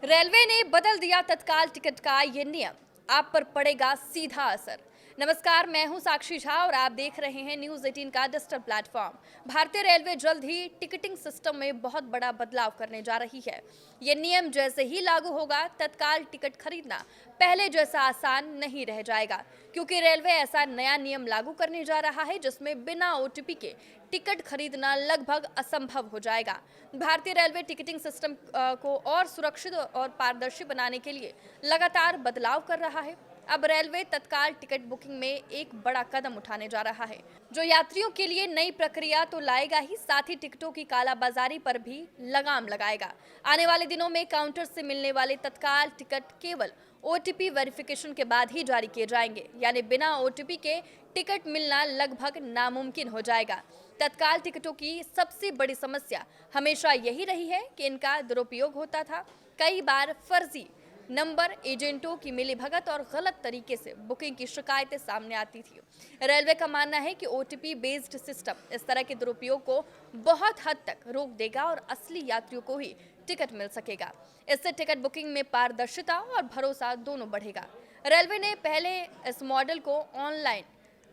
Railway ने बदल दिया तत्काल टिकट का ये नियम, आप पर पड़ेगा सीधा असर। नमस्कार, मैं हूं साक्षी झा और आप देख रहे हैं न्यूज 18 का डिजिटल प्लेटफॉर्म। भारतीय रेलवे जल्द ही टिकटिंग सिस्टम में बहुत बड़ा बदलाव करने जा रही है। ये नियम जैसे ही लागू होगा, तत्काल टिकट खरीदना पहले जैसा आसान नहीं रह जाएगा, क्योंकि रेलवे ऐसा नया नियम लागू करने जा रहा है जिसमें बिना ओटीपी के टिकट खरीदना लगभग असंभव हो जाएगा। भारतीय रेलवे टिकटिंग सिस्टम को और सुरक्षित और पारदर्शी बनाने के लिए लगातार बदलाव कर रहा है। अब रेलवे तत्काल टिकट बुकिंग में एक बड़ा कदम उठाने जा रहा है, जो यात्रियों के लिए नई प्रक्रिया तो लाएगा ही, साथ ही टिकटों की कालाबाजारी पर भी लगाम लगाएगा। आने वाले दिनों में काउंटर से मिलने वाले तत्काल टिकट केवल ओटीपी वेरिफिकेशन के बाद ही जारी किए जाएंगे, यानी बिना ओटीपी के टिकट मिलना लगभग नामुमकिन हो जाएगा। तत्काल टिकटों की सबसे बड़ी समस्या हमेशा यही रही है कि इनका दुरुपयोग होता था। कई बार फर्जी नंबर, एजेंटों की मिलीभगत और गलत तरीके से बुकिंग की शिकायतें सामने आती थी। रेलवे का मानना है कि ओटीपी बेस्ड सिस्टम इस तरह के दुरुपयोग को बहुत हद तक रोक देगा और असली यात्रियों को ही टिकट मिल सकेगा। इससे टिकट बुकिंग में पारदर्शिता और भरोसा दोनों बढ़ेगा। रेलवे ने पहले इस मॉडल को ऑनलाइन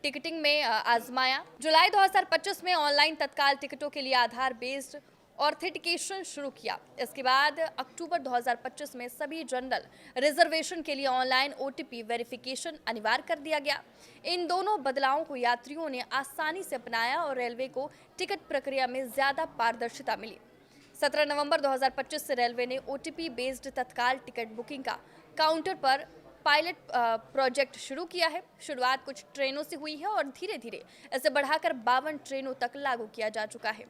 टिकटिंग में आजमाया। जुलाई 2025 में ऑनलाइन तत्काल टिकटों के लिए आधार बेस्ड ऑथेंटिकेशन शुरू किया। इसके बाद अक्टूबर 2025 में सभी जनरल रिजर्वेशन के लिए ऑनलाइन ओटीपी वेरिफिकेशन अनिवार्य कर दिया गया। इन दोनों बदलावों को यात्रियों ने आसानी से अपनाया और रेलवे को टिकट प्रक्रिया में ज्यादा पारदर्शिता मिली। 17 नवंबर 2025 से रेलवे ने ओटीपी बेस्ड तत्काल टिकट बुकिंग का काउंटर पर पायलट प्रोजेक्ट शुरू किया है। शुरुआत कुछ ट्रेनों से हुई है और धीरे धीरे इसे बढ़ाकर 52 ट्रेनों तक लागू किया जा चुका है।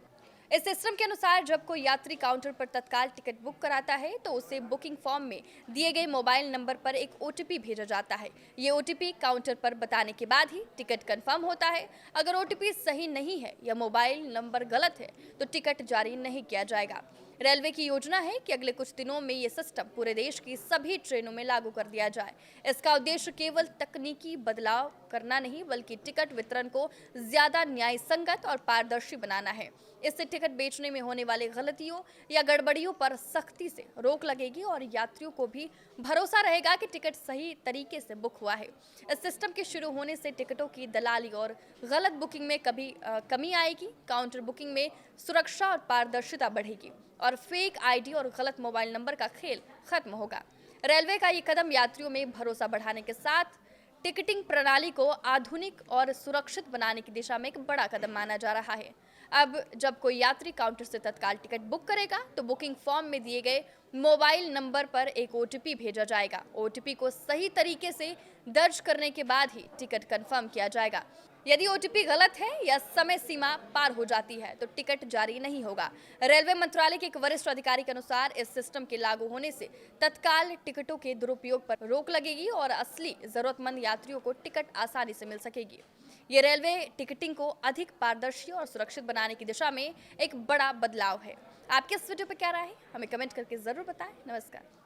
इस सिस्टम के अनुसार जब कोई यात्री काउंटर पर तत्काल टिकट बुक कराता है तो उसे बुकिंग फॉर्म में दिए गए मोबाइल नंबर पर एक ओटीपी भेजा जाता है। ये ओटीपी काउंटर पर बताने के बाद ही टिकट कंफर्म होता है। अगर ओटीपी सही नहीं है या मोबाइल नंबर गलत है तो टिकट जारी नहीं किया जाएगा। रेलवे की योजना है कि अगले कुछ दिनों में ये सिस्टम पूरे देश की सभी ट्रेनों में लागू कर दिया जाए। इसका उद्देश्य केवल तकनीकी बदलाव करना नहीं, बल्कि टिकट वितरण को ज्यादा न्याय संगत और पारदर्शी बनाना है। इससे टिकट बेचने में होने वाली गलतियों या गड़बड़ियों पर सख्ती से रोक लगेगी और यात्रियों को भी भरोसा रहेगा कि टिकट सही तरीके से बुक हुआ है। इस सिस्टम के शुरू होने से टिकटों की दलाली और गलत बुकिंग में कमी आएगी। काउंटर बुकिंग में सुरक्षा और पारदर्शिता बढ़ेगी और फेक आईडी और गलत मोबाइल नंबर का खेल खत्म होगा। रेलवे का ये कदम यात्रियों में भरोसा बढ़ाने के साथ टिकटिंग प्रणाली को आधुनिक और सुरक्षित बनाने की दिशा में एक बड़ा कदम माना जा रहा है। अब जब कोई यात्री काउंटर से तत्काल टिकट बुक करेगा तो बुकिंग फॉर्म में दिए गए मोबाइल नंबर पर एक ओटीपी भेजा जाएगा। ओटीपी को सही तरीके से दर्ज करने के बाद ही टिकट कंफर्म किया जाएगा। यदि ओटीपी गलत है या समय सीमा पार हो जाती है तो टिकट जारी नहीं होगा। रेलवे मंत्रालय के एक वरिष्ठ अधिकारी के अनुसार इस सिस्टम के लागू होने से तत्काल टिकटों के दुरुपयोग पर रोक लगेगी और असली जरूरतमंद यात्रियों को टिकट आसानी से मिल सकेगी। ये रेलवे टिकटिंग को अधिक पारदर्शी और सुरक्षित बनाने की दिशा में एक बड़ा बदलाव है। आपके इस वीडियो पर क्या राय है, हमें कमेंट करके जरूर बताएं। नमस्कार।